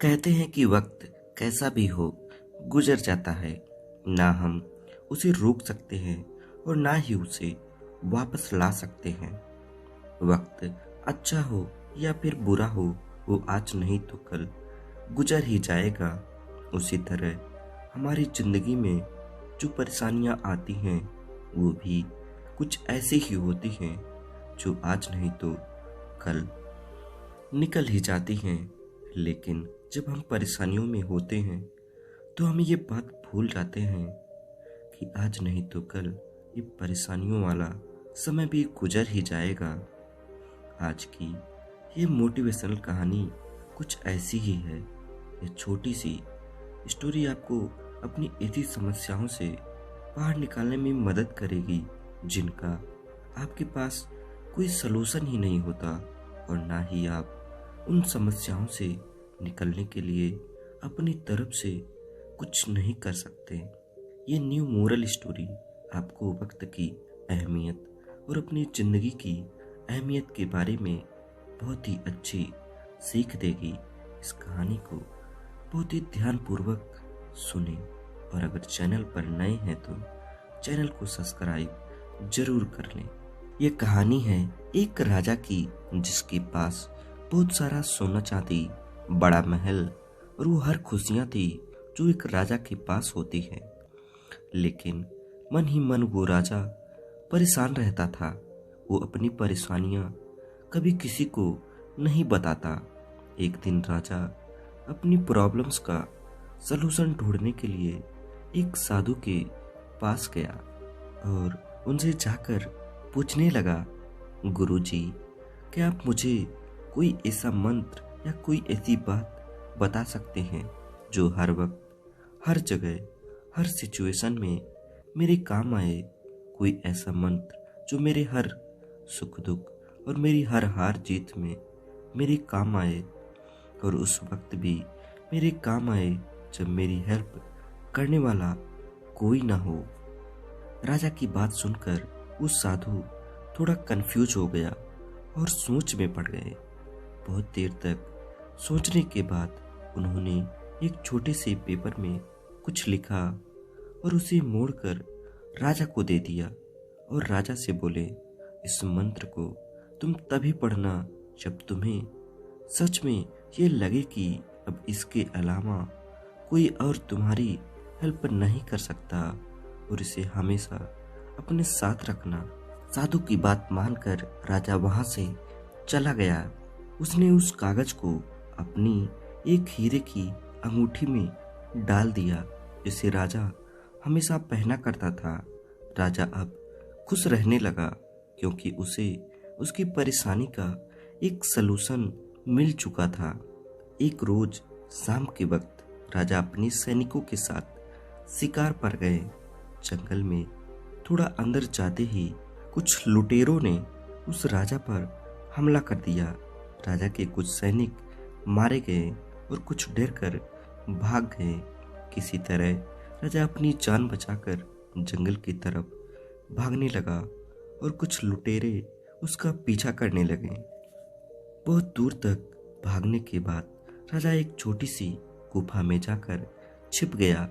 कहते हैं कि वक्त कैसा भी हो गुजर जाता है। ना हम उसे रोक सकते हैं और ना ही उसे वापस ला सकते हैं। वक्त अच्छा हो या फिर बुरा हो, वो आज नहीं तो कल गुजर ही जाएगा। उसी तरह हमारी जिंदगी में जो परेशानियां आती हैं वो भी कुछ ऐसी ही होती हैं जो आज नहीं तो कल निकल ही जाती हैं। लेकिन जब हम परेशानियों में होते हैं तो हम ये बात भूल जाते हैं कि आज नहीं तो कल ये परेशानियों वाला समय भी गुजर ही जाएगा। आज की ये मोटिवेशनल कहानी कुछ ऐसी ही है। ये छोटी सी स्टोरी आपको अपनी ऐसी समस्याओं से बाहर निकालने में मदद करेगी जिनका आपके पास कोई सलूशन ही नहीं होता, और ना ही आप उन समस्याओं से निकलने के लिए अपनी तरफ से कुछ नहीं कर सकते। ये न्यू मोरल स्टोरी आपको वक्त की अहमियत और अपनी ज़िंदगी की अहमियत के बारे में बहुत ही अच्छी सीख देगी। इस कहानी को बहुत ही ध्यानपूर्वक सुने, और अगर चैनल पर नए हैं तो चैनल को सब्सक्राइब जरूर कर लें। ये कहानी है एक राजा की जिसके पास बहुत सारा सोना चांदी, बड़ा महल और वो हर खुशियाँ थी जो एक राजा के पास होती है। लेकिन मन ही मन वो राजा परेशान रहता था। वो अपनी परेशानियाँ कभी किसी को नहीं बताता। एक दिन राजा अपनी प्रॉब्लम्स का सलूशन ढूंढने के लिए एक साधु के पास गया और उनसे जाकर पूछने लगा, गुरुजी, क्या आप मुझे कोई ऐसा मंत्र या कोई ऐसी बात बता सकते हैं जो हर वक्त, हर जगह, हर सिचुएशन में मेरे काम आए? कोई ऐसा मंत्र जो मेरे हर सुख दुख और मेरी हर हार जीत में मेरे काम आए, और उस वक्त भी मेरे काम आए जब मेरी हेल्प करने वाला कोई ना हो। राजा की बात सुनकर वो साधु थोड़ा कंफ्यूज हो गया और सोच में पड़ गए। बहुत देर तक सोचने के बाद उन्होंने एक छोटे से पेपर में कुछ लिखा और उसे मोड़कर राजा को दे दिया, और राजा से बोले, इस मंत्र को तुम तभी पढ़ना जब तुम्हें सच में ये लगे कि अब इसके अलावा कोई और तुम्हारी हेल्प नहीं कर सकता, और इसे हमेशा अपने साथ रखना। साधु की बात मानकर राजा वहां से चला गया। उसने उस कागज को अपनी एक हीरे की अंगूठी में डाल दिया जिसे राजा हमेशा पहना करता था। राजा अब खुश रहने लगा क्योंकि उसे उसकी परेशानी का एक सलूशन मिल चुका था। एक रोज शाम के वक्त राजा अपने सैनिकों के साथ शिकार पर गए। जंगल में थोड़ा अंदर जाते ही कुछ लुटेरों ने उस राजा पर हमला कर दिया। राजा के कुछ सैनिक मारे गए और कुछ डर कर भाग गए। किसी तरह राजा अपनी जान बचाकर जंगल की तरफ भागने लगा और कुछ लुटेरे उसका पीछा करने लगे। बहुत दूर तक भागने के बाद राजा एक छोटी सी गुफा में जाकर छिप गया।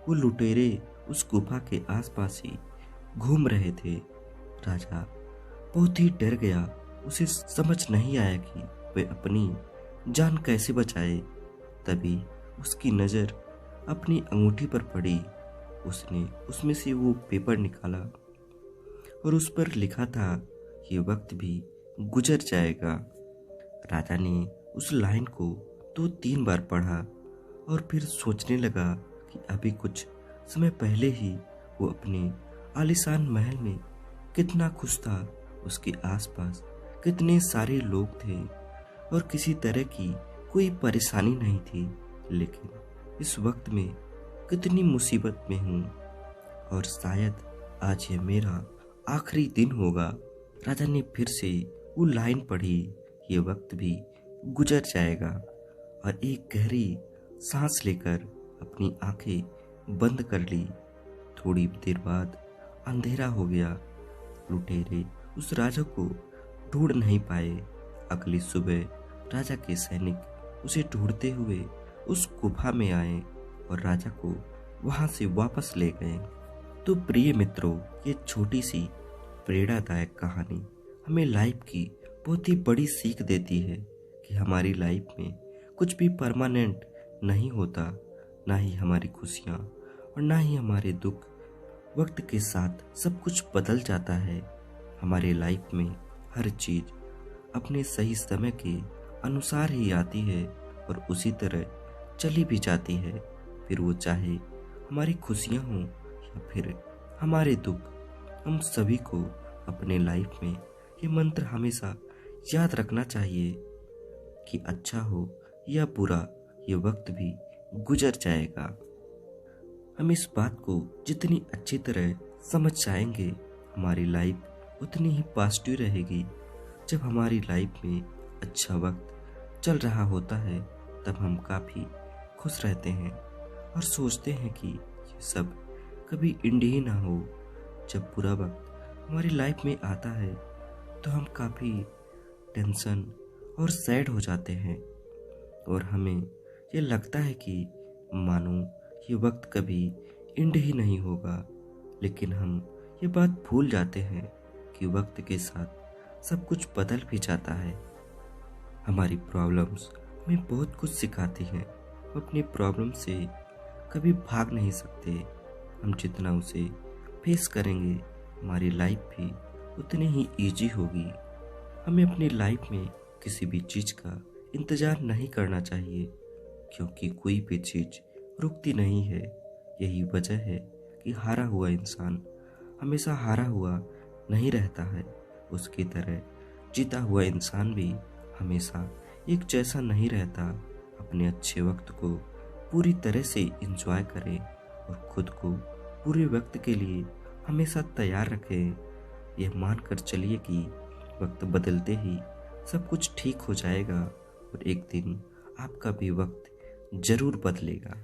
वो लुटेरे उस गुफा के आसपास ही घूम रहे थे। राजा बहुत ही डर गया। उसे समझ नहीं आया कि वह अपनी जान कैसे बचाए। तभी उसकी नज़र अपनी अंगूठी पर पड़ी। उसने उसमें से वो पेपर निकाला और उस पर लिखा था, ये वक्त भी गुजर जाएगा। राजा ने उस लाइन को 2-3 बार पढ़ा और फिर सोचने लगा कि अभी कुछ समय पहले ही वो अपने आलीशान महल में कितना खुश था। उसके आसपास कितने सारे लोग थे और किसी तरह की कोई परेशानी नहीं थी। लेकिन इस वक्त में कितनी मुसीबत में हूँ और शायद आज ये मेरा आखिरी दिन होगा। राजा ने फिर से वो लाइन पढ़ी, ये वक्त भी गुजर जाएगा, और एक गहरी सांस लेकर अपनी आंखें बंद कर ली। थोड़ी देर बाद अंधेरा हो गया। लुटेरे उस राजा को ढूंढ नहीं पाए। अगली सुबह राजा के सैनिक उसे ढूंढते हुए उस गुफा में आए और राजा को वहां से वापस ले गए। तो प्रिय मित्रों, ये छोटी सी प्रेरणादायक कहानी हमें लाइफ की बहुत ही बड़ी सीख देती है कि हमारी लाइफ में कुछ भी परमानेंट नहीं होता, ना ही हमारी खुशियाँ और ना ही हमारे दुख। वक्त के साथ सब कुछ बदल जाता है। हमारे लाइफ में हर चीज़ अपने सही समय के अनुसार ही आती है और उसी तरह चली भी जाती है। फिर वो चाहे हमारी खुशियाँ हों या फिर हमारे दुख, हम सभी को अपने लाइफ में ये मंत्र हमेशा याद रखना चाहिए कि अच्छा हो या बुरा, ये वक्त भी गुजर जाएगा। हम इस बात को जितनी अच्छी तरह समझ जाएंगे, हमारी लाइफ उतनी ही पॉजिटिव रहेगी। जब हमारी लाइफ में अच्छा वक्त चल रहा होता है तब हम काफ़ी खुश रहते हैं और सोचते हैं कि ये सब कभी एंड ही ना हो। जब बुरा वक्त हमारी लाइफ में आता है तो हम काफ़ी टेंशन और सैड हो जाते हैं और हमें ये लगता है कि मानो ये वक्त कभी एंड ही नहीं होगा। लेकिन हम ये बात भूल जाते हैं कि वक्त के साथ सब कुछ बदल भी जाता है। हमारी प्रॉब्लम्स हमें बहुत कुछ सिखाती हैं। हम अपनी प्रॉब्लम से कभी भाग नहीं सकते। हम जितना उसे फेस करेंगे, हमारी लाइफ भी उतनी ही ईजी होगी। हमें अपनी लाइफ में किसी भी चीज़ का इंतज़ार नहीं करना चाहिए, क्योंकि कोई भी चीज़ रुकती नहीं है। यही वजह है कि हारा हुआ इंसान हमेशा हारा हुआ नहीं रहता है। उसकी तरह जीता हुआ इंसान भी हमेशा एक जैसा नहीं रहता। अपने अच्छे वक्त को पूरी तरह से एंजॉय करें और खुद को पूरे वक्त के लिए हमेशा तैयार रखें। यह मानकर चलिए कि वक्त बदलते ही सब कुछ ठीक हो जाएगा और एक दिन आपका भी वक्त जरूर बदलेगा।